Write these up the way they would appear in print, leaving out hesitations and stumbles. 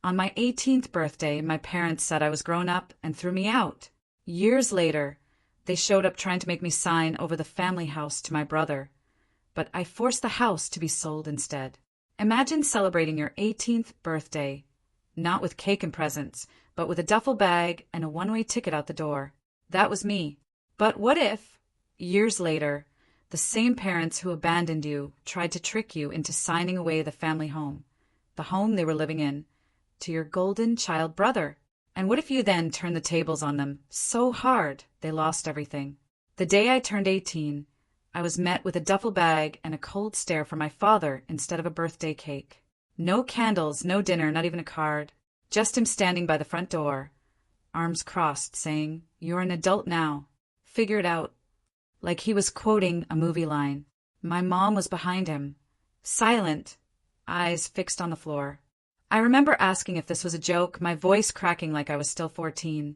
On my 18th birthday, my parents said I was grown up and threw me out. Years later, they showed up trying to make me sign over the family house to my brother, but I forced the house to be sold instead. Imagine celebrating your 18th birthday, not with cake and presents, but with a duffel bag and a one-way ticket out the door. That was me. But what if, years later, the same parents who abandoned you tried to trick you into signing away the family home, the home they were living in, to your golden child brother? And what if you then turned the tables on them so hard they lost everything? The day I turned 18, I was met with a duffel bag and a cold stare from my father instead of a birthday cake. No candles, no dinner, not even a card. Just him standing by the front door, arms crossed, saying, "You're an adult now. Figure it out." Like he was quoting a movie line. My mom was behind him, silent, eyes fixed on the floor. I remember asking if this was a joke, my voice cracking like I was still 14,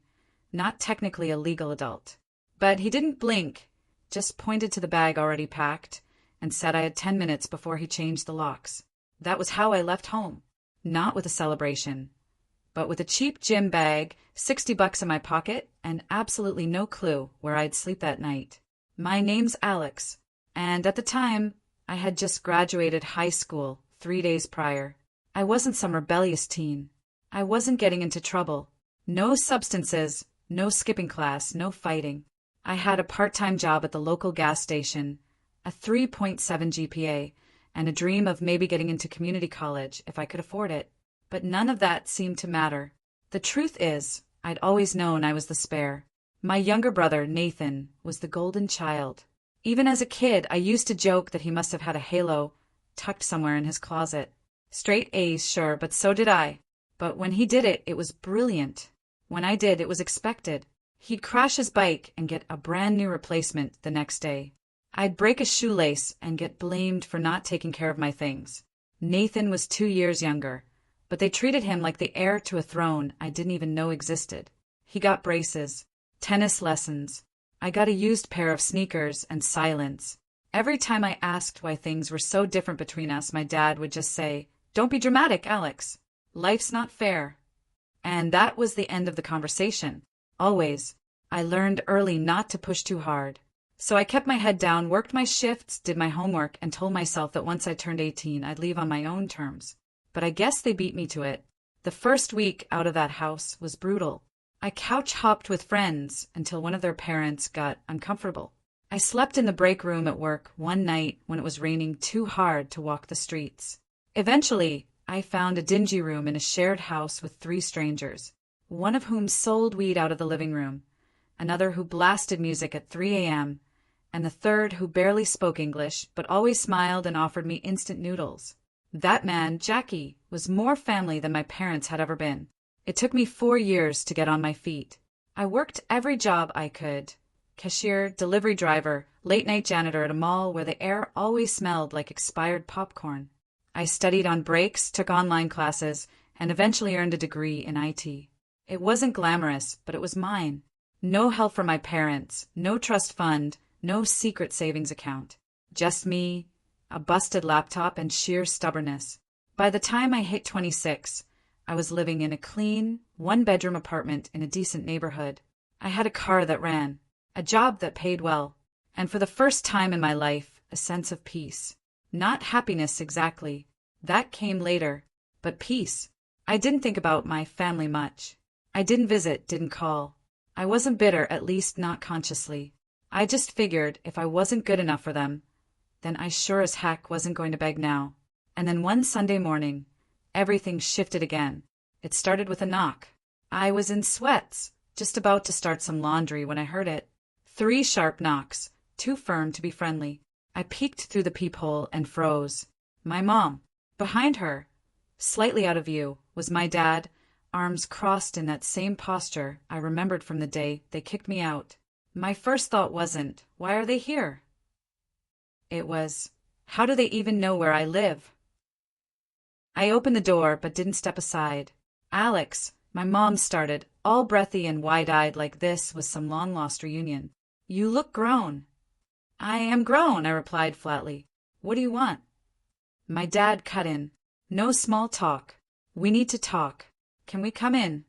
not technically a legal adult. But he didn't blink, just pointed to the bag already packed, and said I had 10 minutes before he changed the locks. That was how I left home. Not with a celebration, but with a cheap gym bag, $60 in my pocket, and absolutely no clue where I'd sleep that night. My name's Alex, and at the time, I had just graduated high school 3 days prior. I wasn't some rebellious teen. I wasn't getting into trouble. No substances, no skipping class, no fighting. I had a part-time job at the local gas station, a 3.7 GPA, and a dream of maybe getting into community college if I could afford it. But none of that seemed to matter. The truth is, I'd always known I was the spare. My younger brother, Nathan, was the golden child. Even as a kid, I used to joke that he must have had a halo tucked somewhere in his closet. Straight A's, sure, but so did I. But when he did it, it was brilliant. When I did, it was expected. He'd crash his bike and get a brand new replacement the next day. I'd break a shoelace and get blamed for not taking care of my things. Nathan was 2 years younger, but they treated him like the heir to a throne I didn't even know existed. He got braces, tennis lessons. I got a used pair of sneakers and silence. Every time I asked why things were so different between us, my dad would just say, "Don't be dramatic, Alex. Life's not fair." And that was the end of the conversation. Always. I learned early not to push too hard. So I kept my head down, worked my shifts, did my homework, and told myself that once I turned 18, I'd leave on my own terms. But I guess they beat me to it. The first week out of that house was brutal. I couch-hopped with friends until one of their parents got uncomfortable. I slept in the break room at work one night when it was raining too hard to walk the streets. Eventually, I found a dingy room in a shared house with 3 strangers, one of whom sold weed out of the living room, another who blasted music at 3 a.m., and the third who barely spoke English but always smiled and offered me instant noodles. That man, Jackie, was more family than my parents had ever been. It took me 4 years to get on my feet. I worked every job I could: cashier, delivery driver, late-night janitor at a mall where the air always smelled like expired popcorn. I studied on breaks, took online classes, and eventually earned a degree in IT. It wasn't glamorous, but it was mine. No help from my parents, no trust fund, no secret savings account. Just me, a busted laptop, and sheer stubbornness. By the time I hit 26, I was living in a clean, 1-bedroom apartment in a decent neighborhood. I had a car that ran, a job that paid well, and for the first time in my life, a sense of peace. Not happiness exactly. That came later. But peace. I didn't think about my family much. I didn't visit, didn't call. I wasn't bitter, at least not consciously. I just figured if I wasn't good enough for them, then I sure as heck wasn't going to beg now. And then one Sunday morning, everything shifted again. It started with a knock. I was in sweats, just about to start some laundry when I heard it. 3 sharp knocks, too firm to be friendly. I peeked through the peephole and froze. My mom. Behind her, slightly out of view, was my dad, arms crossed in that same posture I remembered from the day they kicked me out. My first thought wasn't, why are they here? It was, how do they even know where I live? I opened the door but didn't step aside. "Alex," my mom started, all breathy and wide-eyed like this was some long-lost reunion. "You look grown." "I am grown," I replied flatly. "What do you want?" My dad cut in. "No small talk. We need to talk." Can we come in?"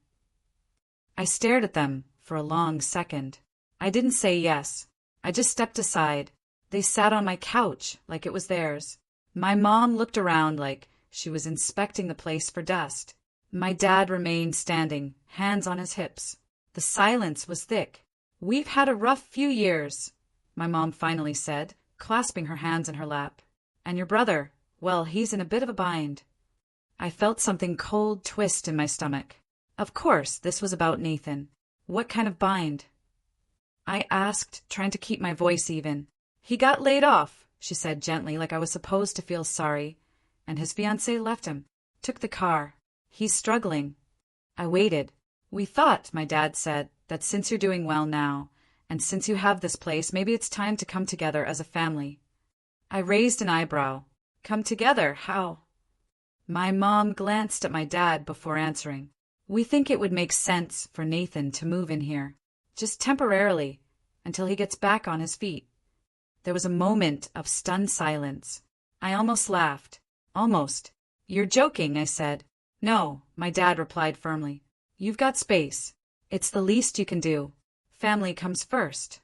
I stared at them for a long second. I didn't say yes. I just stepped aside. They sat on my couch like it was theirs. My mom looked around like she was inspecting the place for dust. My dad remained standing, hands on his hips. The silence was thick. "We've had a rough few years," my mom finally said, clasping her hands in her lap. "And your brother, well, he's in a bit of a bind." I felt something cold twist in my stomach. Of course, this was about Nathan. What kind of bind? I asked, trying to keep my voice even. "He got laid off," she said gently, like I was supposed to feel sorry, "and his fiancée left him. Took the car. He's struggling." I waited. "We thought," my dad said, "that since you're doing well now, and since you have this place, maybe it's time to come together as a family." I raised an eyebrow. "Come together? How?" My mom glanced at my dad before answering. "We think it would make sense for Nathan to move in here. Just temporarily, until he gets back on his feet." There was a moment of stunned silence. I almost laughed. Almost. "You're joking," I said. "No," my dad replied firmly. "You've got space. It's the least you can do. Family comes first."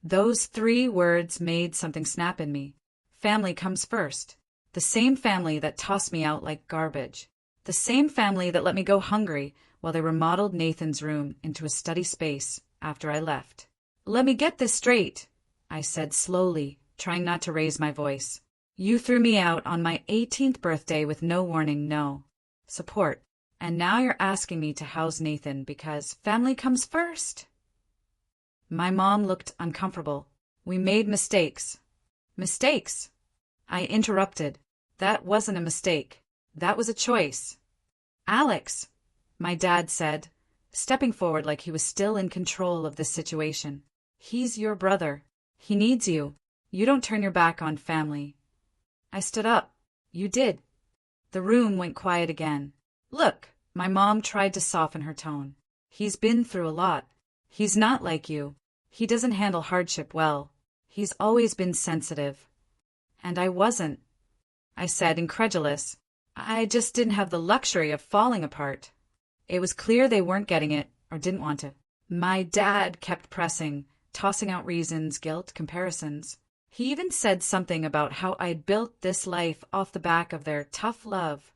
Those 3 words made something snap in me. Family comes first. The same family that tossed me out like garbage. The same family that let me go hungry while they remodeled Nathan's room into a study space after I left. "Let me get this straight," I said slowly, trying not to raise my voice. "You threw me out on my 18th birthday with no warning, no support. And now you're asking me to house Nathan because family comes first?" My mom looked uncomfortable. "We made mistakes." "Mistakes?" I interrupted. "That wasn't a mistake. That was a choice." "Alex," my dad said, stepping forward like he was still in control of this situation. "He's your brother. He needs you. You don't turn your back on family." I stood up. "You did." The room went quiet again. "Look," my mom tried to soften her tone. "He's been through a lot. He's not like you. He doesn't handle hardship well. He's always been sensitive." And I wasn't. I said, incredulous. "I just didn't have the luxury of falling apart." It was clear they weren't getting it, or didn't want to. My dad kept pressing, tossing out reasons, guilt, comparisons. He even said something about how I'd built this life off the back of their tough love.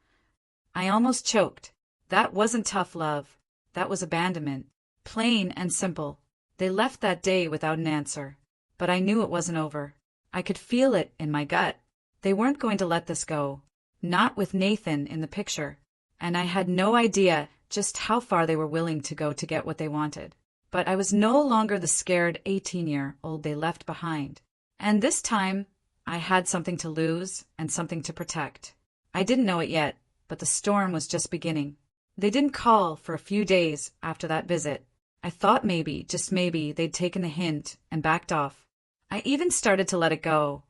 I almost choked. That wasn't tough love. That was abandonment. Plain and simple. They left that day without an answer. But I knew it wasn't over. I could feel it in my gut. They weren't going to let this go. Not with Nathan in the picture. And I had no idea just how far they were willing to go to get what they wanted. But I was no longer the scared 18-year-old they left behind. And this time, I had something to lose and something to protect. I didn't know it yet, but the storm was just beginning. They didn't call for a few days after that visit. I thought maybe, just maybe, they'd taken the hint and backed off. I even started to let it go,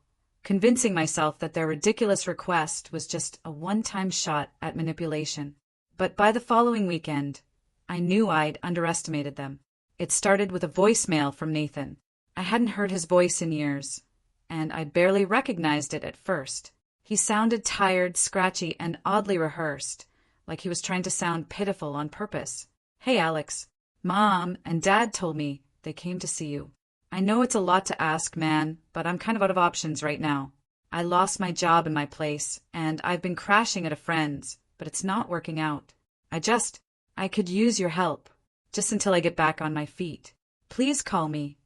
convincing myself that their ridiculous request was just a one-time shot at manipulation. But by the following weekend, I knew I'd underestimated them. It started with a voicemail from Nathan. I hadn't heard his voice in years, and I barely recognized it at first. He sounded tired, scratchy, and oddly rehearsed, like he was trying to sound pitiful on purpose. "Hey, Alex. Mom and Dad told me they came to see you. I know it's a lot to ask, man, but I'm kind of out of options right now. I lost my job in my place, and I've been crashing at a friend's, but it's not working out. I could use your help, just until I get back on my feet. Please call me."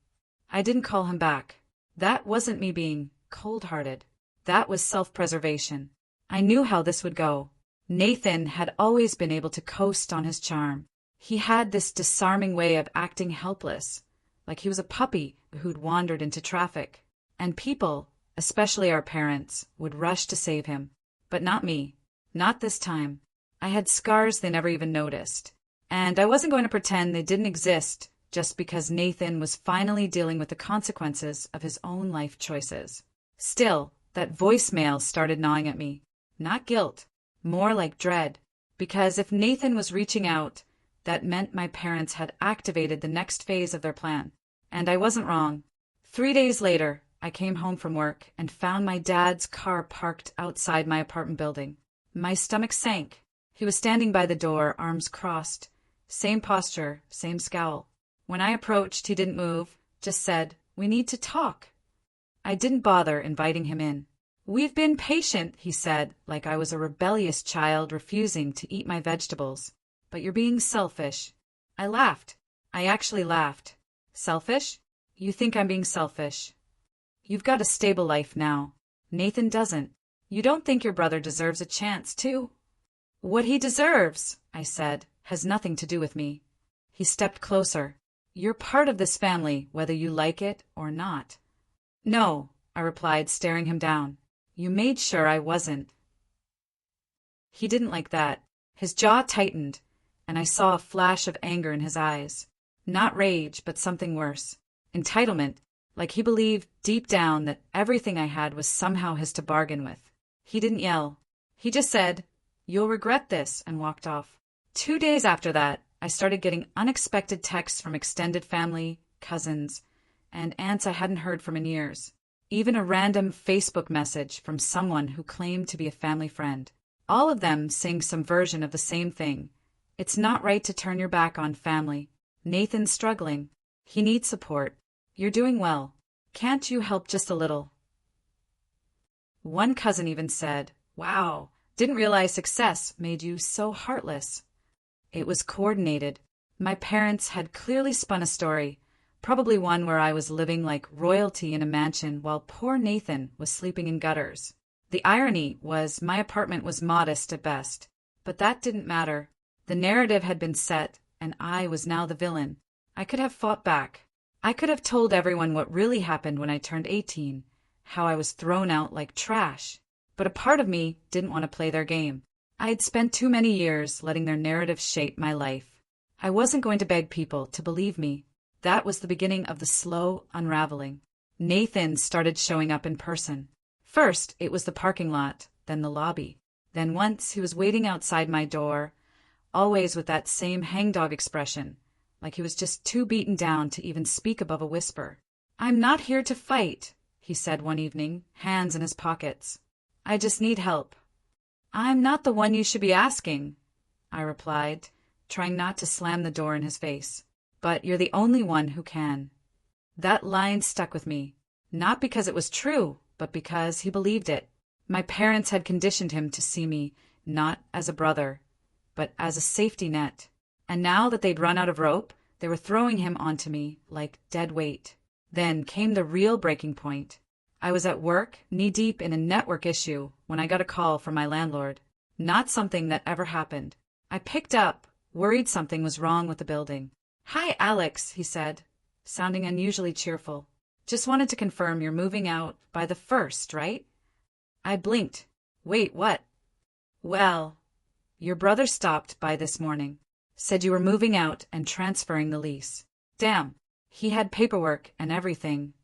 I didn't call him back. That wasn't me being cold-hearted. That was self-preservation. I knew how this would go. Nathan had always been able to coast on his charm. He had this disarming way of acting helpless, like he was a puppy who'd wandered into traffic. And people, especially our parents, would rush to save him. But not me. Not this time. I had scars they never even noticed. And I wasn't going to pretend they didn't exist just because Nathan was finally dealing with the consequences of his own life choices. Still, that voicemail started gnawing at me. Not guilt, more like dread. Because if Nathan was reaching out, that meant my parents had activated the next phase of their plan. And I wasn't wrong. 3 days later, I came home from work and found my dad's car parked outside my apartment building. My stomach sank. He was standing by the door, arms crossed. Same posture, same scowl. When I approached, he didn't move, just said, "We need to talk." I didn't bother inviting him in. "We've been patient," he said, like I was a rebellious child refusing to eat my vegetables. "But you're being selfish." I laughed. I actually laughed. Selfish? You think I'm being selfish? You've got a stable life now. Nathan doesn't. You don't think your brother deserves a chance, too? "What he deserves," I said, "has nothing to do with me." He stepped closer. "You're part of this family, whether you like it or not." "No," I replied, staring him down. "You made sure I wasn't." He didn't like that. His jaw tightened, and I saw a flash of anger in his eyes. Not rage, but something worse. Entitlement, like he believed deep down that everything I had was somehow his to bargain with. He didn't yell. He just said, "You'll regret this," and walked off. 2 days after that, I started getting unexpected texts from extended family, cousins, and aunts I hadn't heard from in years. Even a random Facebook message from someone who claimed to be a family friend. All of them saying some version of the same thing. It's not right to turn your back on family. Nathan's struggling. He needs support. You're doing well. Can't you help just a little? One cousin even said, "Wow, didn't realize success made you so heartless." It was coordinated. My parents had clearly spun a story, probably one where I was living like royalty in a mansion while poor Nathan was sleeping in gutters. The irony was my apartment was modest at best, but that didn't matter. The narrative had been set, and I was now the villain. I could have fought back. I could have told everyone what really happened when I turned 18, how I was thrown out like trash. But a part of me didn't want to play their game. I had spent too many years letting their narrative shape my life. I wasn't going to beg people to believe me. That was the beginning of the slow unraveling. Nathan started showing up in person. First, it was the parking lot, then the lobby. Then once he was waiting outside my door, always with that same hangdog expression, like he was just too beaten down to even speak above a whisper. "I'm not here to fight," he said one evening, hands in his pockets. "I just need help." "I'm not the one you should be asking," I replied, trying not to slam the door in his face. "But you're the only one who can." That line stuck with me, not because it was true, but because he believed it. My parents had conditioned him to see me not as a brother, but as a safety net. And now that they'd run out of rope, they were throwing him onto me like dead weight. Then came the real breaking point. I was at work, knee-deep in a network issue, when I got a call from my landlord. Not something that ever happened. I picked up, worried something was wrong with the building. "Hi, Alex," he said, sounding unusually cheerful. "Just wanted to confirm you're moving out by the 1st, right?" I blinked. "Wait, what?" "Well, your brother stopped by this morning. Said you were moving out and transferring the lease." Damn, he had paperwork and everything.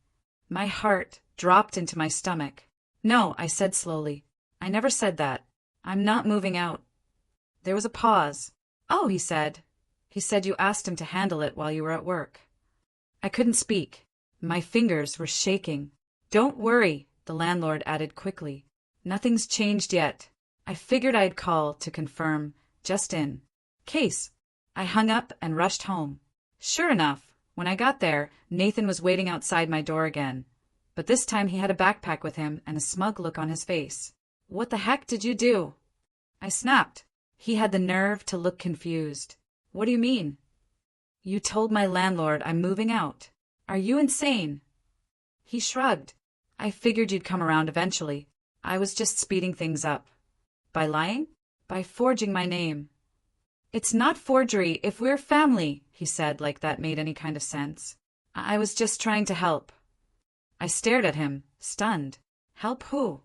My heart dropped into my stomach. "No," I said slowly. "I never said that. I'm not moving out." There was a pause. "Oh," he said. "He said you asked him to handle it while you were at work." I couldn't speak. My fingers were shaking. "Don't worry," the landlord added quickly. "Nothing's changed yet. I figured I'd call to confirm, just in case." I hung up and rushed home. Sure enough, when I got there, Nathan was waiting outside my door again. But this time he had a backpack with him and a smug look on his face. "What the heck did you do?" I snapped. He had the nerve to look confused. "What do you mean?" "You told my landlord I'm moving out. Are you insane?" He shrugged. "I figured you'd come around eventually. I was just speeding things up." "By lying?" "By forging my name." "It's not forgery if we're family," he said, like that made any kind of sense. "I was just trying to help." I stared at him, stunned. "Help who?"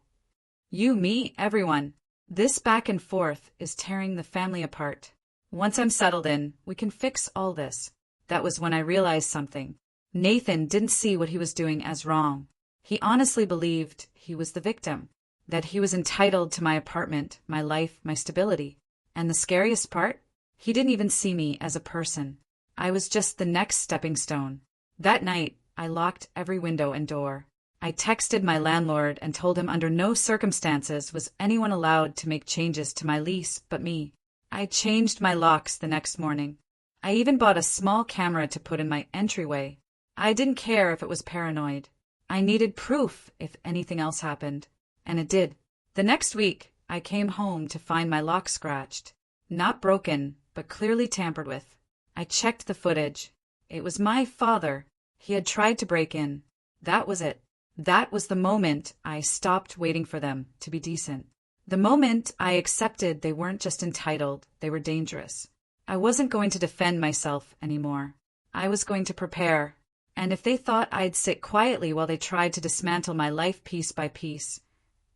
"You, me, everyone. This back and forth is tearing the family apart. Once I'm settled in, we can fix all this." That was when I realized something. Nathan didn't see what he was doing as wrong. He honestly believed he was the victim, that he was entitled to my apartment, my life, my stability. And the scariest part? He didn't even see me as a person. I was just the next stepping stone. That night, I locked every window and door. I texted my landlord and told him under no circumstances was anyone allowed to make changes to my lease but me. I changed my locks the next morning. I even bought a small camera to put in my entryway. I didn't care if it was paranoid. I needed proof if anything else happened. And it did. The next week, I came home to find my lock scratched. Not broken, but clearly tampered with. I checked the footage. It was my father. He had tried to break in. That was it. That was the moment I stopped waiting for them to be decent. The moment I accepted they weren't just entitled, they were dangerous. I wasn't going to defend myself anymore. I was going to prepare. And if they thought I'd sit quietly while they tried to dismantle my life piece by piece,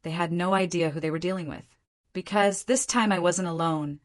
they had no idea who they were dealing with. Because this time I wasn't alone,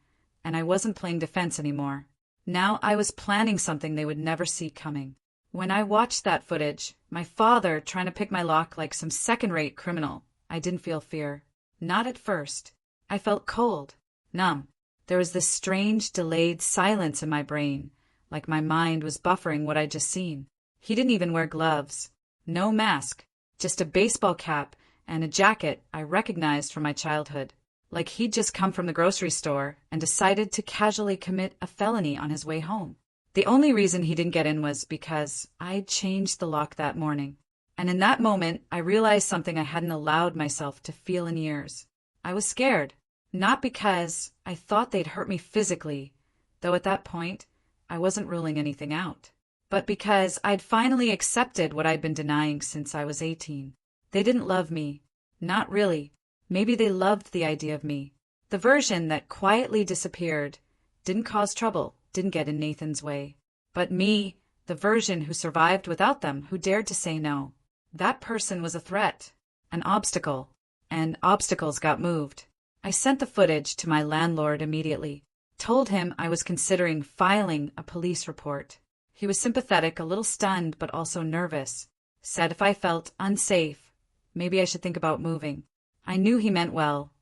and I wasn't playing defense anymore. Now I was planning something they would never see coming. When I watched that footage, my father trying to pick my lock like some second-rate criminal, I didn't feel fear. Not at first. I felt cold, numb. There was this strange, delayed silence in my brain, like my mind was buffering what I'd just seen. He didn't even wear gloves. No mask. Just a baseball cap and a jacket I recognized from my childhood. Like he'd just come from the grocery store and decided to casually commit a felony on his way home. The only reason he didn't get in was because I'd changed the lock that morning. And in that moment, I realized something I hadn't allowed myself to feel in years. I was scared. Not because I thought they'd hurt me physically, though at that point, I wasn't ruling anything out. But because I'd finally accepted what I'd been denying since I was 18. They didn't love me. Not really. Maybe they loved the idea of me. The version that quietly disappeared, didn't cause trouble, didn't get in Nathan's way. But me, the version who survived without them, who dared to say no. That person was a threat, an obstacle, and obstacles got moved. I sent the footage to my landlord immediately, told him I was considering filing a police report. He was sympathetic, a little stunned, but also nervous. Said if I felt unsafe, maybe I should think about moving. I knew he meant well,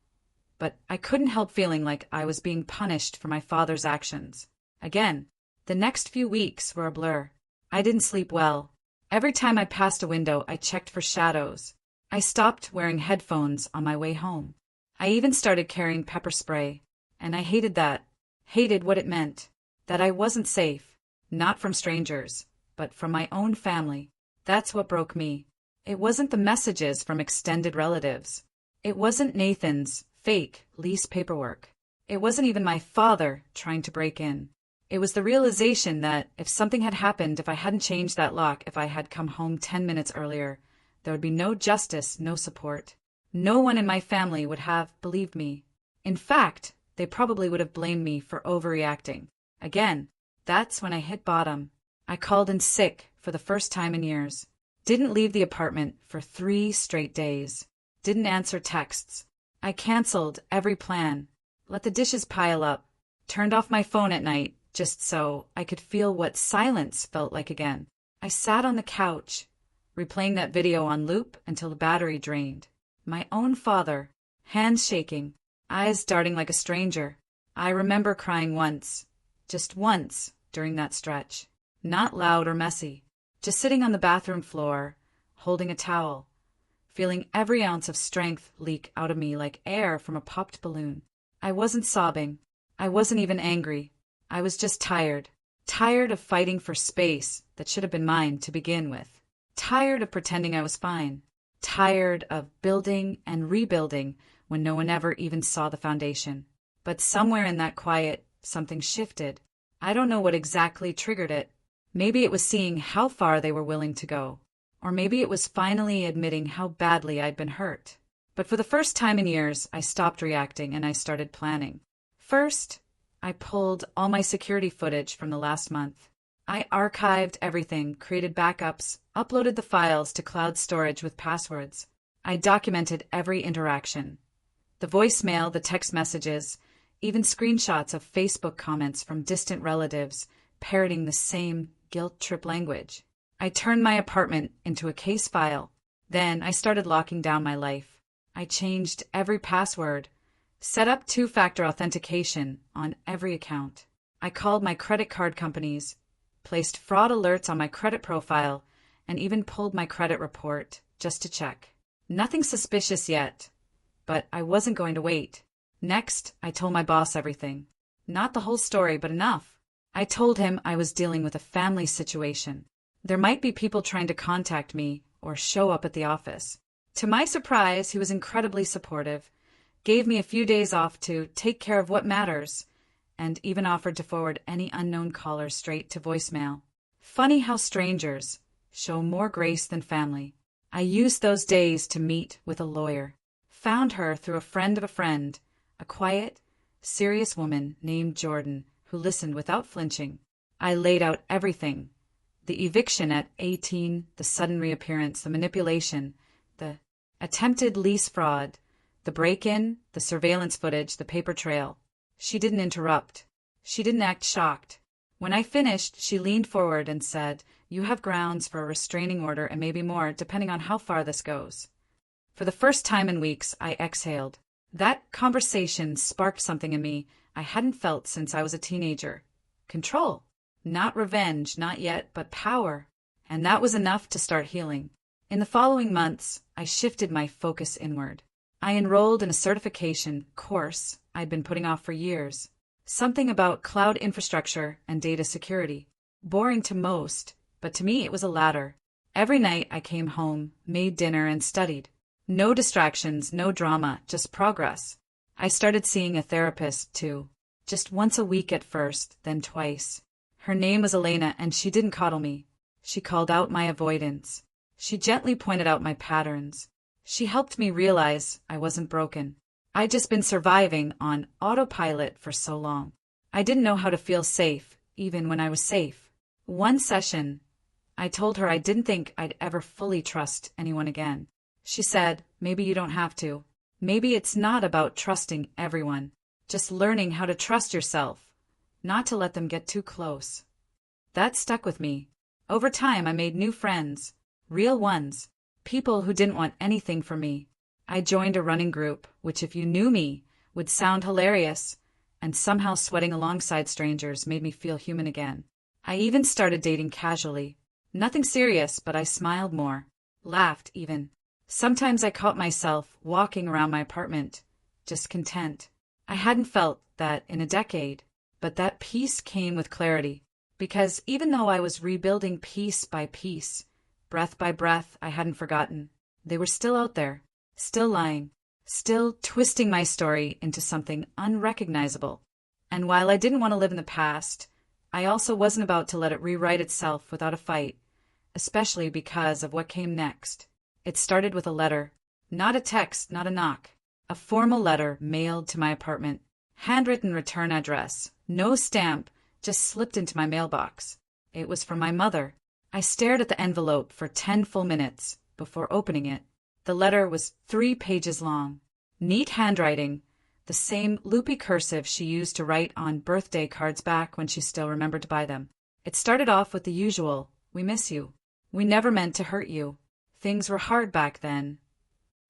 but I couldn't help feeling like I was being punished for my father's actions. Again, the next few weeks were a blur. I didn't sleep well. Every time I passed a window, I checked for shadows. I stopped wearing headphones on my way home. I even started carrying pepper spray, and I hated that. Hated what it meant. That I wasn't safe. Not from strangers, but from my own family. That's what broke me. It wasn't the messages from extended relatives. It wasn't Nathan's fake lease paperwork. It wasn't even my father trying to break in. It was the realization that if something had happened, if I hadn't changed that lock, if I had come home 10 minutes earlier, there would be no justice, no support. No one in my family would have believed me. In fact, they probably would have blamed me for overreacting. Again, that's when I hit bottom. I called in sick for the first time in years. Didn't leave the apartment for 3 straight days. Didn't answer texts. I canceled every plan. Let the dishes pile up. Turned off my phone at night, just so I could feel what silence felt like again. I sat on the couch, replaying that video on loop until the battery drained. My own father, hands shaking, eyes darting like a stranger. I remember crying once, just once, during that stretch. Not loud or messy, just sitting on the bathroom floor, holding a towel, feeling every ounce of strength leak out of me like air from a popped balloon. I wasn't sobbing. I wasn't even angry. I was just tired. Tired of fighting for space that should have been mine to begin with. Tired of pretending I was fine. Tired of building and rebuilding when no one ever even saw the foundation. But somewhere in that quiet, something shifted. I don't know what exactly triggered it. Maybe it was seeing how far they were willing to go. Or maybe it was finally admitting how badly I'd been hurt. But for the first time in years, I stopped reacting and I started planning. First, I pulled all my security footage from the last month. I archived everything, created backups, uploaded the files to cloud storage with passwords. I documented every interaction. The voicemail, the text messages, even screenshots of Facebook comments from distant relatives parroting the same guilt trip language. I turned my apartment into a case file. Then I started locking down my life. I changed every password, set up 2-factor authentication on every account. I called my credit card companies, placed fraud alerts on my credit profile, and even pulled my credit report just to check. Nothing suspicious yet, but I wasn't going to wait. Next, I told my boss everything. Not the whole story, but enough. I told him I was dealing with a family situation. There might be people trying to contact me or show up at the office. To my surprise, he was incredibly supportive, gave me a few days off to take care of what matters, and even offered to forward any unknown callers straight to voicemail. Funny how strangers show more grace than family. I used those days to meet with a lawyer. Found her through a friend of a friend, a quiet, serious woman named Jordan, who listened without flinching. I laid out everything. The eviction at 18, the sudden reappearance, the manipulation, the attempted lease fraud, the break-in, the surveillance footage, the paper trail. She didn't interrupt. She didn't act shocked. When I finished, she leaned forward and said, "You have grounds for a restraining order and maybe more, depending on how far this goes." For the first time in weeks, I exhaled. That conversation sparked something in me I hadn't felt since I was a teenager. Control. Not revenge, not yet, but power. And that was enough to start healing. In the following months, I shifted my focus inward. I enrolled in a certification course I'd been putting off for years. Something about cloud infrastructure and data security. Boring to most, but to me it was a ladder. Every night I came home, made dinner, and studied. No distractions, no drama, just progress. I started seeing a therapist, too. Just once a week at first, then twice. Her name was Elena, and she didn't coddle me. She called out my avoidance. She gently pointed out my patterns. She helped me realize I wasn't broken. I'd just been surviving on autopilot for so long. I didn't know how to feel safe, even when I was safe. One session, I told her I didn't think I'd ever fully trust anyone again. She said, "Maybe you don't have to. Maybe it's not about trusting everyone, just learning how to trust yourself, not to let them get too close." That stuck with me. Over time, I made new friends, real ones, people who didn't want anything from me. I joined a running group, which if you knew me, would sound hilarious, and somehow sweating alongside strangers made me feel human again. I even started dating casually. Nothing serious, but I smiled more, laughed even. Sometimes I caught myself walking around my apartment, just content. I hadn't felt that in a decade, but that peace came with clarity, because even though I was rebuilding piece by piece, breath by breath, I hadn't forgotten. They were still out there, still lying, still twisting my story into something unrecognizable. And while I didn't want to live in the past, I also wasn't about to let it rewrite itself without a fight, especially because of what came next. It started with a letter. Not a text, not a knock. A formal letter mailed to my apartment. Handwritten return address. No stamp, just slipped into my mailbox. It was from my mother. I stared at the envelope for 10 full minutes before opening it. The letter was 3 pages long. Neat handwriting, the same loopy cursive she used to write on birthday cards back when she still remembered to buy them. It started off with the usual, "We miss you. We never meant to hurt you. Things were hard back then."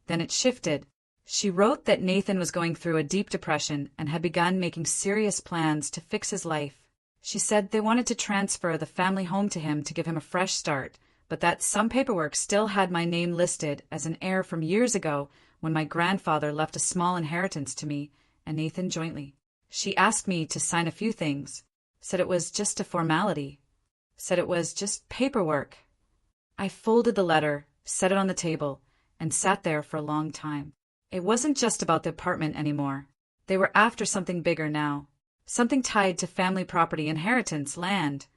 Then it shifted. She wrote that Nathan was going through a deep depression and had begun making serious plans to fix his life. She said they wanted to transfer the family home to him to give him a fresh start, but that some paperwork still had my name listed as an heir from years ago when my grandfather left a small inheritance to me and Nathan jointly. She asked me to sign a few things, said it was just a formality, said it was just paperwork. I folded the letter, set it on the table, and sat there for a long time. It wasn't just about the apartment anymore. They were after something bigger now. Something tied to family property, inheritance, land.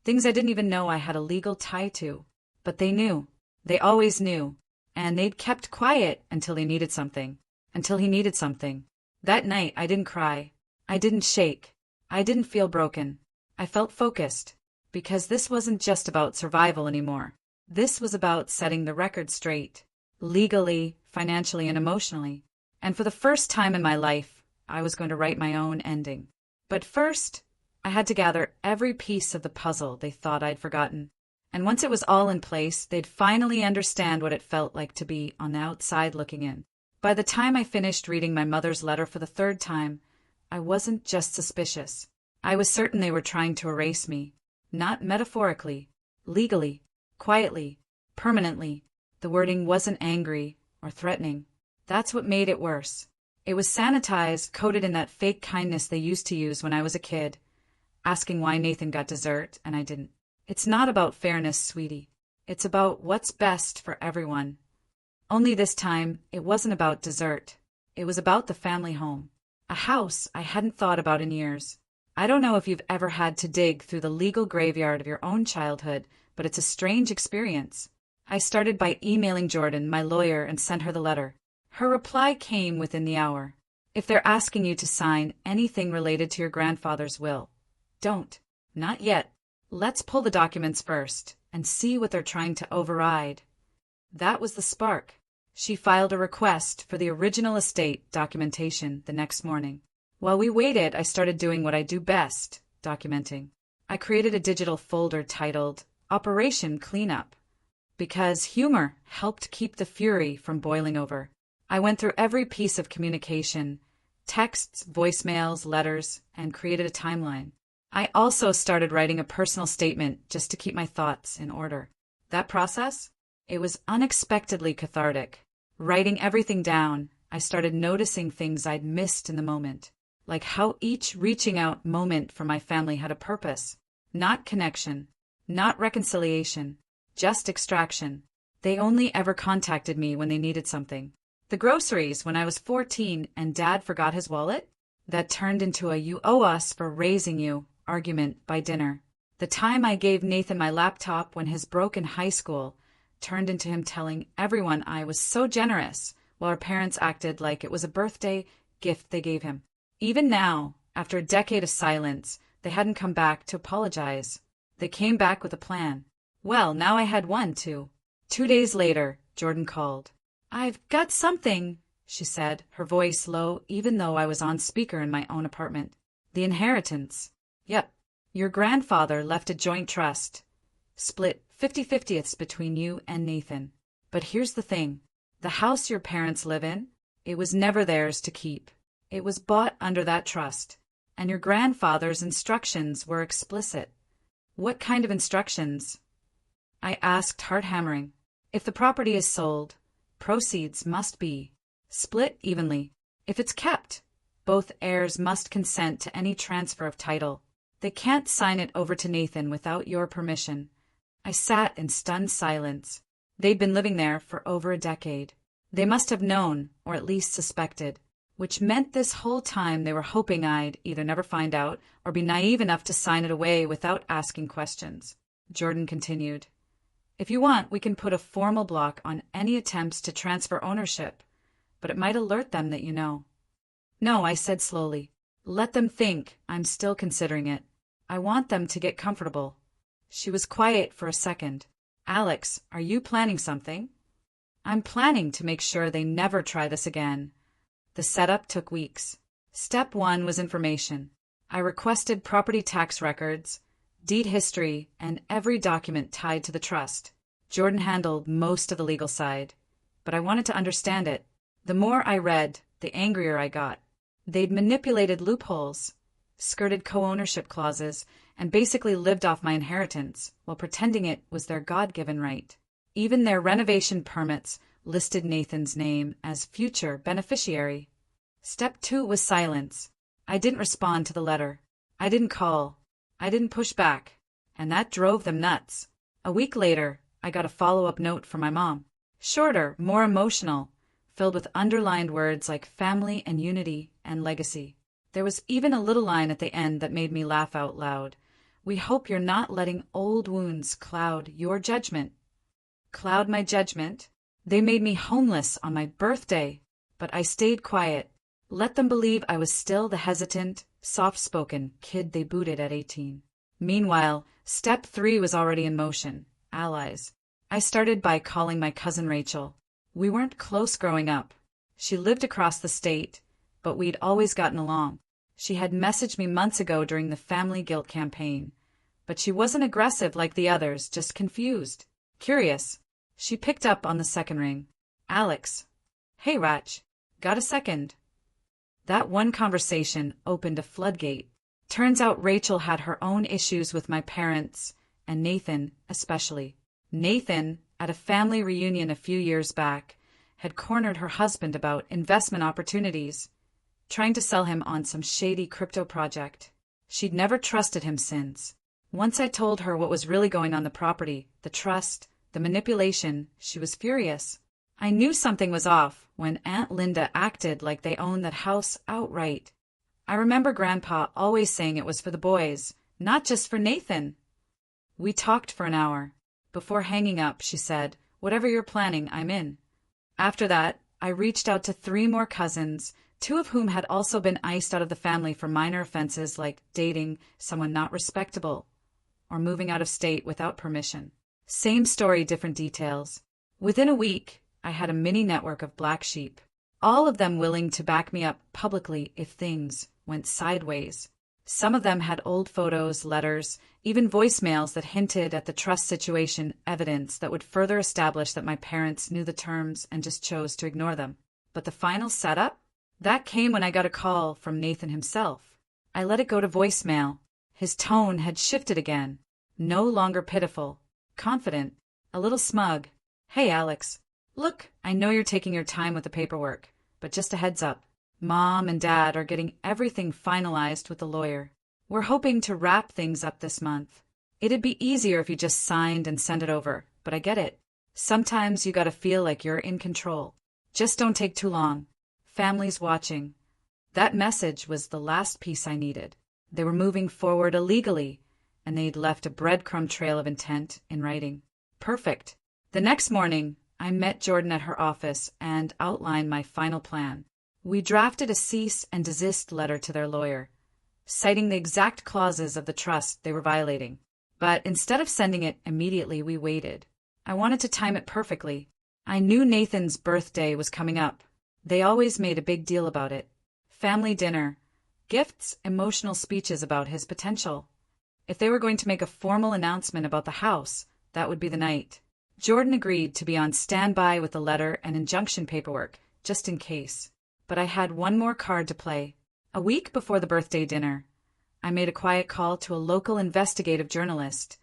Things I didn't even know I had a legal tie to. But they knew. They always knew. And they'd kept quiet until they needed something. Until he needed something. That night I didn't cry. I didn't shake. I didn't feel broken. I felt focused. Because this wasn't just about survival anymore. This was about setting the record straight, legally, financially, and emotionally. And for the first time in my life, I was going to write my own ending. But first, I had to gather every piece of the puzzle they thought I'd forgotten. And once it was all in place, they'd finally understand what it felt like to be on the outside looking in. By the time I finished reading my mother's letter for the 3rd time, I wasn't just suspicious. I was certain they were trying to erase me. Not metaphorically, legally. Quietly, permanently. The wording wasn't angry or threatening. That's what made it worse. It was sanitized, coated in that fake kindness they used to use when I was a kid, asking why Nathan got dessert and I didn't. It's not about fairness, sweetie. It's about what's best for everyone. Only this time, it wasn't about dessert. It was about the family home. A house I hadn't thought about in years. I don't know if you've ever had to dig through the legal graveyard of your own childhood, but it's a strange experience. I started by emailing Jordan, my lawyer, and sent her the letter. Her reply came within the hour. If they're asking you to sign anything related to your grandfather's will, don't. Not yet. Let's pull the documents first and see what they're trying to override. That was the spark. She filed a request for the original estate documentation the next morning. While we waited, I started doing what I do best, documenting. I created a digital folder titled Operation Cleanup, because humor helped keep the fury from boiling over. I went through every piece of communication, texts, voicemails, letters, and created a timeline. I also started writing a personal statement just to keep my thoughts in order. That process? It was unexpectedly cathartic. Writing everything down, I started noticing things I'd missed in the moment, like how each reaching out moment for my family had a purpose. Not connection, not reconciliation, just extraction. They only ever contacted me when they needed something. The groceries when I was 14 and Dad forgot his wallet? That turned into a "you owe us for raising you" argument by dinner. The time I gave Nathan my laptop when his broke in high school turned into him telling everyone I was so generous, while our parents acted like it was a birthday gift they gave him. Even now, after a decade of silence, they hadn't come back to apologize. They came back with a plan. Well, now I had one, too. 2 days later, Jordan called. "I've got something," she said, her voice low even though I was on speaker in my own apartment. "The inheritance." "Yep. Your grandfather left a joint trust. Split 50/50ths between you and Nathan. But here's the thing. The house your parents live in, it was never theirs to keep. It was bought under that trust. And your grandfather's instructions were explicit." "What kind of instructions?" I asked, heart hammering. "If the property is sold, proceeds must be split evenly. If it's kept, both heirs must consent to any transfer of title. They can't sign it over to Nathan without your permission." I sat in stunned silence. They'd been living there for over a decade. They must have known, or at least suspected, which meant this whole time they were hoping I'd either never find out or be naive enough to sign it away without asking questions. Jordan continued. "If you want, we can put a formal block on any attempts to transfer ownership, but it might alert them that you know." "No," I said slowly. "Let them think I'm still considering it. I want them to get comfortable." She was quiet for a second. "Alex, are you planning something?" "I'm planning to make sure they never try this again." The setup took weeks. Step 1 was information. I requested property tax records, deed history, and every document tied to the trust. Jordan handled most of the legal side, but I wanted to understand it. The more I read, the angrier I got. They'd manipulated loopholes, skirted co-ownership clauses, and basically lived off my inheritance while pretending it was their God-given right. Even their renovation permits listed Nathan's name as future beneficiary. Step 2 was silence. I didn't respond to the letter. I didn't call. I didn't push back. And that drove them nuts. A week later, I got a follow-up note from my mom. Shorter, more emotional, filled with underlined words like family and unity and legacy. There was even a little line at the end that made me laugh out loud. "We hope you're not letting old wounds cloud your judgment." Cloud my judgment? They made me homeless on my birthday, but I stayed quiet. Let them believe I was still the hesitant, soft-spoken kid they booted at 18. Meanwhile, step 3 was already in motion. Allies. I started by calling my cousin Rachel. We weren't close growing up. She lived across the state, but we'd always gotten along. She had messaged me months ago during the Family Guilt campaign, but she wasn't aggressive like the others, just confused. Curious. She picked up on the second ring. "Alex." "Hey, Rach. Got a second?" That one conversation opened a floodgate. Turns out Rachel had her own issues with my parents, and Nathan especially. Nathan, at a family reunion a few years back, had cornered her husband about investment opportunities. trying to sell him on some shady crypto project. She'd never trusted him since. Once I told her what was really going on the property, the trust, the manipulation, she was furious. I knew something was off when Aunt Linda acted like they owned that house outright. I remember Grandpa always saying it was for the boys, not just for Nathan. We talked for an hour. Before hanging up, she said, "Whatever you're planning, I'm in." After that, I reached out to 3 more cousins, 2 of whom had also been iced out of the family for minor offenses like dating someone not respectable or moving out of state without permission. Same story, different details. Within a week, I had a mini network of black sheep, all of them willing to back me up publicly if things went sideways. Some of them had old photos, letters, even voicemails that hinted at the trust situation, evidence that would further establish that my parents knew the terms and just chose to ignore them. But the final setup? That came when I got a call from Nathan himself. I let it go to voicemail. His tone had shifted again. No longer pitiful. Confident. A little smug. "Hey, Alex. Look, I know you're taking your time with the paperwork, but just a heads up. Mom and Dad are getting everything finalized with the lawyer. We're hoping to wrap things up this month. It'd be easier if you just signed and sent it over, but I get it. Sometimes you gotta feel like you're in control. Just don't take too long. Family's watching." That message was the last piece I needed. They were moving forward illegally, and they'd left a breadcrumb trail of intent in writing. Perfect. The next morning, I met Jordan at her office and outlined my final plan. We drafted a cease and desist letter to their lawyer, citing the exact clauses of the trust they were violating. But instead of sending it immediately, we waited. I wanted to time it perfectly. I knew Nathan's birthday was coming up. They always made a big deal about it. Family dinner, gifts, emotional speeches about his potential. If they were going to make a formal announcement about the house, that would be the night. Jordan agreed to be on standby with the letter and injunction paperwork, just in case. But I had one more card to play. A week before the birthday dinner, I made a quiet call to a local investigative journalist,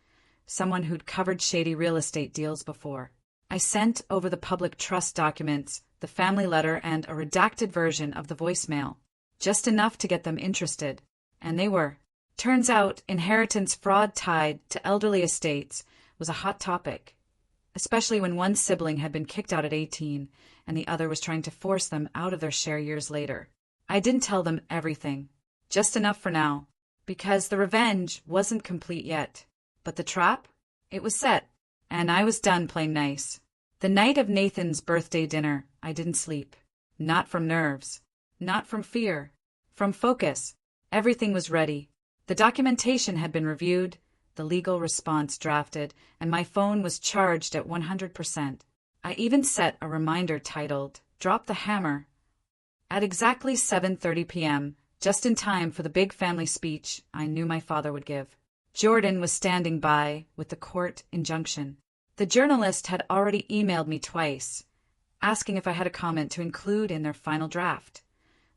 someone who'd covered shady real estate deals before. I sent over the public trust documents, the family letter, and a redacted version of the voicemail, just enough to get them interested. And they were. Turns out, inheritance fraud tied to elderly estates was a hot topic, especially when one sibling had been kicked out at 18 and the other was trying to force them out of their share years later. I didn't tell them everything, just enough for now, because the revenge wasn't complete yet. But the trap? It was set, and I was done playing nice. The night of Nathan's birthday dinner, I didn't sleep. Not from nerves. Not from fear. From focus. Everything was ready. The documentation had been reviewed, the legal response drafted, and my phone was charged at 100%. I even set a reminder titled, "Drop the Hammer," at exactly 7:30 p.m., just in time for the big family speech I knew my father would give. Jordan was standing by with the court injunction. The journalist had already emailed me twice, asking if I had a comment to include in their final draft,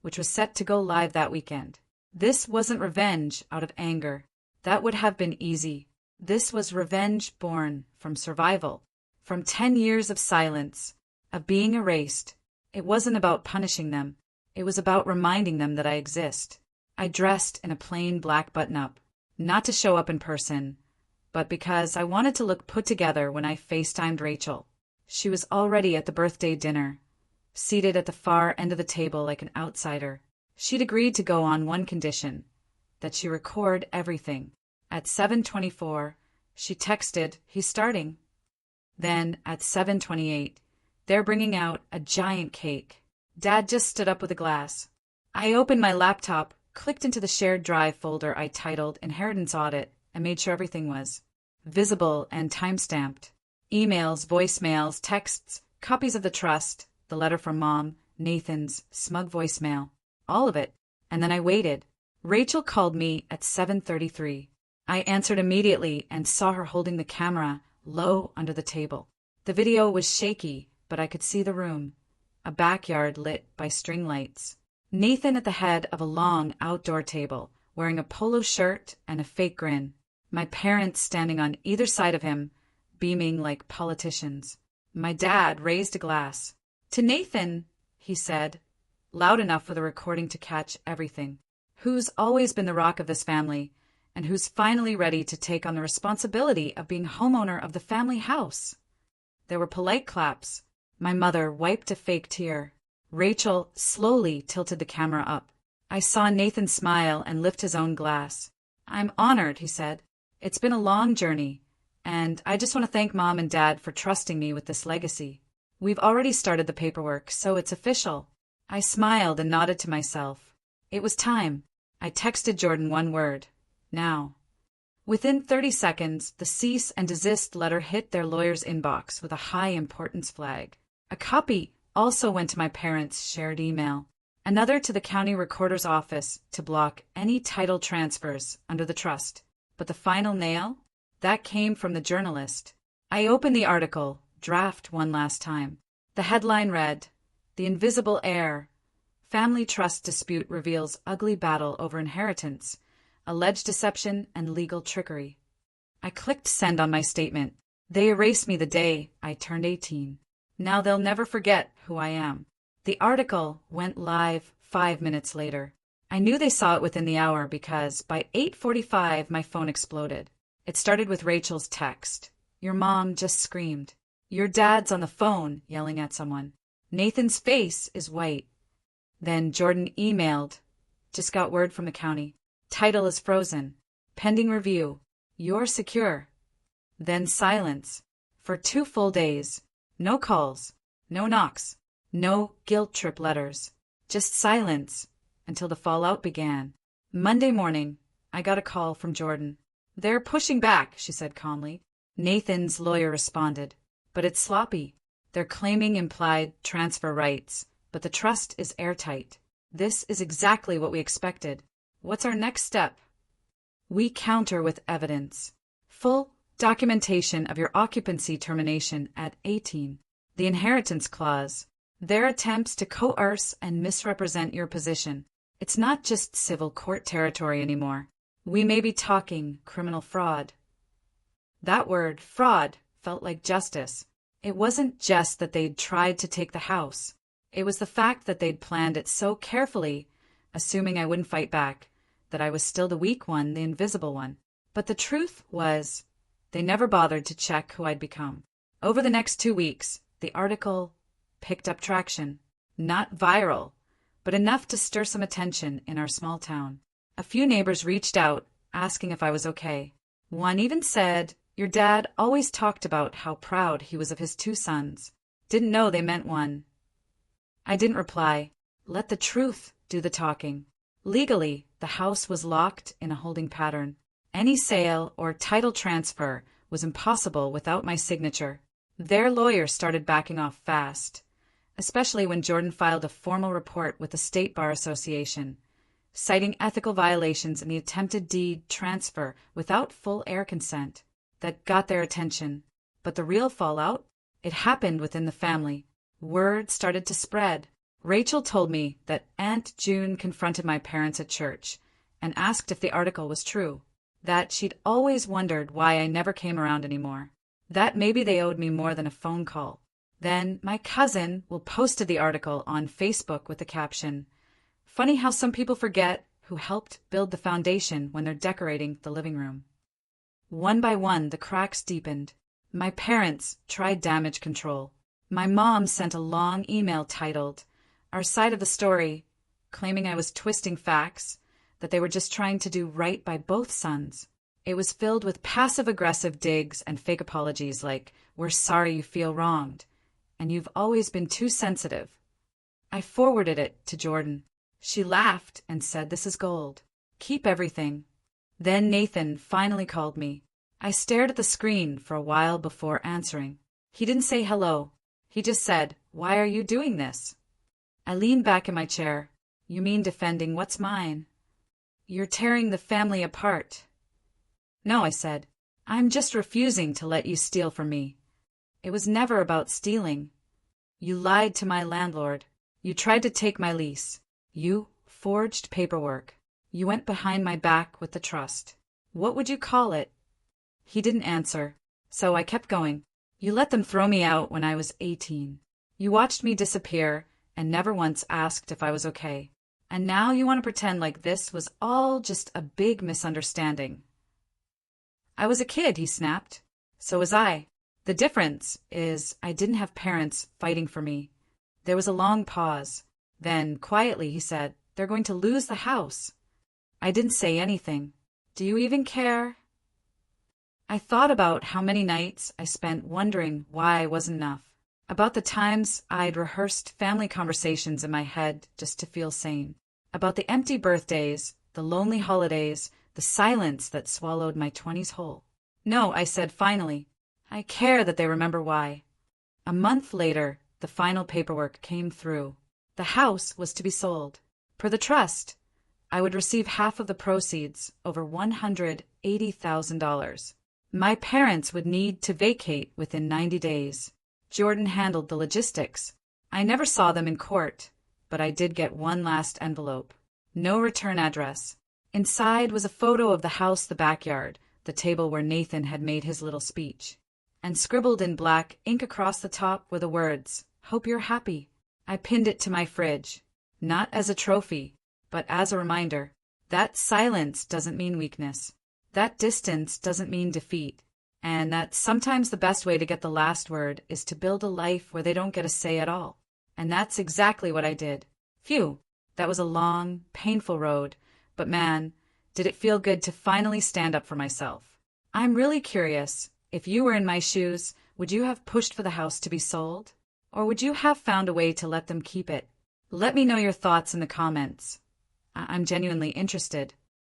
which was set to go live that weekend. This wasn't revenge out of anger. That would have been easy. This was revenge born from survival, from 10 years of silence, of being erased. It wasn't about punishing them. It was about reminding them that I exist. I dressed in a plain black button-up, not to show up in person, but because I wanted to look put together when I FaceTimed Rachel. She was already at the birthday dinner, seated at the far end of the table like an outsider. She'd agreed to go on one condition, that she record everything. At 7:24, she texted, "He's starting." Then, at 7:28, they're bringing out a giant cake. Dad just stood up with a glass. I opened my laptop, clicked into the shared drive folder I titled Inheritance Audit, and made sure everything was visible and time-stamped. Emails, voicemails, texts, copies of the trust, the letter from Mom, Nathan's smug voicemail, all of it. And then I waited. Rachel called me at 7:33. I answered immediately and saw her holding the camera low under the table. The video was shaky, but I could see the room, a backyard lit by string lights. Nathan at the head of a long outdoor table, wearing a polo shirt and a fake grin. My parents standing on either side of him, beaming like politicians. My dad raised a glass. "To Nathan," he said, loud enough for the recording to catch everything. Who's always been the rock of this family, and who's finally ready to take on the responsibility of being homeowner of the family house? There were polite claps. My mother wiped a fake tear. Rachel slowly tilted the camera up. I saw Nathan smile and lift his own glass. "I'm honored," he said. "It's been a long journey, and I just want to thank Mom and Dad for trusting me with this legacy. We've already started the paperwork, so it's official." I smiled and nodded to myself. It was time. I texted Jordan one word: now. Within 30 seconds, the cease and desist letter hit their lawyer's inbox with a high importance flag. A copy also went to my parents' shared email, another to the county recorder's office to block any title transfers under the trust. But the final nail? That came from the journalist. I opened the article, draft one last time. The headline read, "The Invisible Heir. Family Trust Dispute Reveals Ugly Battle Over Inheritance, Alleged Deception and Legal Trickery." I clicked send on my statement. They erased me the day I turned 18. Now they'll never forget who I am. The article went live 5 minutes later. I knew they saw it within the hour because by 8:45 my phone exploded. It started with Rachel's text. "Your mom just screamed. Your dad's on the phone yelling at someone. Nathan's face is white." Then Jordan emailed. "Just got word from the county. Title is frozen. Pending review. You're secure." Then silence. For 2 full days. No calls. No knocks. No guilt trip letters. Just silence until the fallout began. Monday morning, I got a call from Jordan. "They're pushing back," she said calmly. Nathan's lawyer responded. "But it's sloppy. They're claiming implied transfer rights, but the trust is airtight. This is exactly what we expected. What's our next step?" "We counter with evidence. Full documentation of your occupancy termination at 18. The inheritance clause. Their attempts to coerce and misrepresent your position. It's not just civil court territory anymore. We may be talking criminal fraud." That word, fraud, felt like justice. It wasn't just that they'd tried to take the house. It was the fact that they'd planned it so carefully, assuming I wouldn't fight back, that I was still the weak one, the invisible one. But the truth was, they never bothered to check who I'd become. Over the next 2 weeks, the article picked up traction. Not viral, but enough to stir some attention in our small town. A few neighbors reached out, asking if I was okay. One even said, "Your dad always talked about how proud he was of his 2 sons. Didn't know they meant one." I didn't reply. Let the truth do the talking. Legally, the house was locked in a holding pattern. Any sale or title transfer was impossible without my signature. Their lawyer started backing off fast, especially when Jordan filed a formal report with the State Bar Association, citing ethical violations in the attempted deed transfer without full heir consent. That got their attention. But the real fallout? It happened within the family. Word started to spread. Rachel told me that Aunt June confronted my parents at church and asked if the article was true, that she'd always wondered why I never came around anymore, that maybe they owed me more than a phone call. Then my cousin posted the article on Facebook with the caption, "Funny how some people forget who helped build the foundation when they're decorating the living room." One by one, the cracks deepened. My parents tried damage control. My mom sent a long email titled, "Our Side of the Story," claiming I was twisting facts, that they were just trying to do right by both sons. It was filled with passive-aggressive digs and fake apologies like, "We're sorry you feel wronged," and "You've always been too sensitive." I forwarded it to Jordan. She laughed and said, "This is gold. Keep everything." Then Nathan finally called me. I stared at the screen for a while before answering. He didn't say hello. He just said, "Why are you doing this?" I leaned back in my chair. "You mean defending what's mine? You're tearing the family apart." "No," I said. "I'm just refusing to let you steal from me. It was never about stealing. You lied to my landlord. You tried to take my lease. You forged paperwork. You went behind my back with the trust. What would you call it?" He didn't answer, so I kept going. "You let them throw me out when I was 18. You watched me disappear, and never once asked if I was okay. And now you want to pretend like this was all just a big misunderstanding. I was a kid, he snapped. So was I. The difference is I didn't have parents fighting for me. There was a long pause. Then, quietly, he said, "They're going to lose the house." I didn't say anything. Do you even care? I thought about how many nights I spent wondering why I wasn't enough. About the times I'd rehearsed family conversations in my head just to feel sane. About the empty birthdays, the lonely holidays, the silence that swallowed my 20s whole. No, I said finally. I care that they remember why. A month later, the final paperwork came through. The house was to be sold. Per the trust, I would receive half of the proceeds, over $180,000. My parents would need to vacate within 90 days. Jordan handled the logistics. I never saw them in court, but I did get one last envelope. No return address. Inside was a photo of the house, the backyard, the table where Nathan had made his little speech. And scribbled in black ink across the top were the words, "Hope you're happy." I pinned it to my fridge, not as a trophy, but as a reminder. That silence doesn't mean weakness. That distance doesn't mean defeat. And that sometimes the best way to get the last word is to build a life where they don't get a say at all. And that's exactly what I did. Phew, that was a long, painful road, but man, did it feel good to finally stand up for myself. I'm really curious, if you were in my shoes, would you have pushed for the house to be sold? Or would you have found a way to let them keep it? Let me know your thoughts in the comments. I'm genuinely interested.